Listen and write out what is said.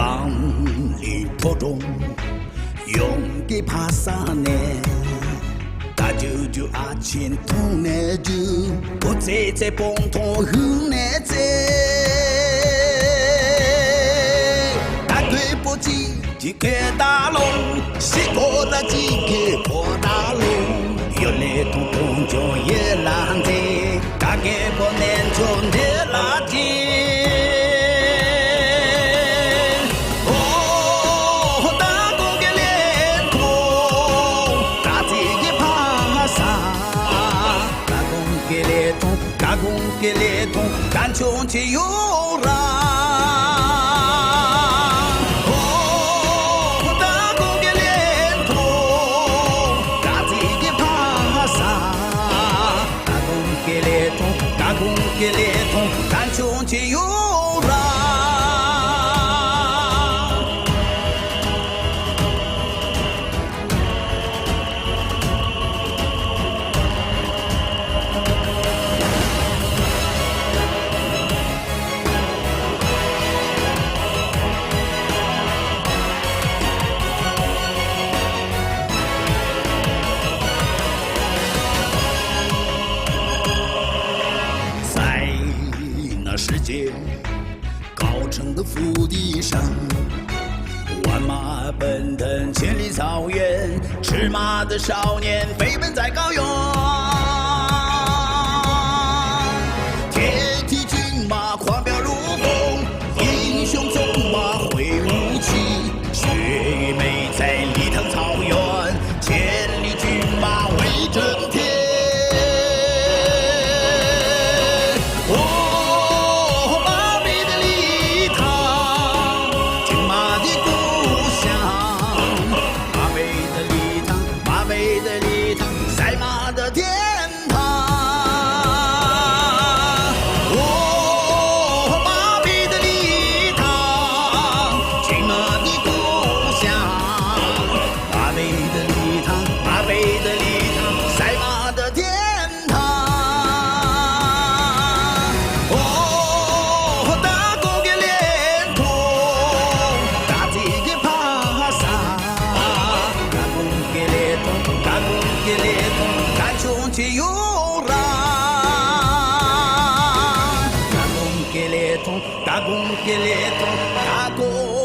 万里途中，勇给爬山呢。大舅舅阿亲痛呢就，不在蹦痛后呢在。大队不急，几个大龙，西过那几个破大龙，有来痛痛就也难在，大概不能就难拉近。给列通，干穷起有让。哦，打工给列通，打自己爬山。打工给列通，打工给列通，干穷起有让。世界高城的腹地上，万马奔腾千里草原，驰马的少年飞奔在高原。铁蹄骏马狂飙如风，英雄纵马挥武器，雪与美在礼堂草原，千里骏马威震天。起有让，打工给列通，打工给列通，打工。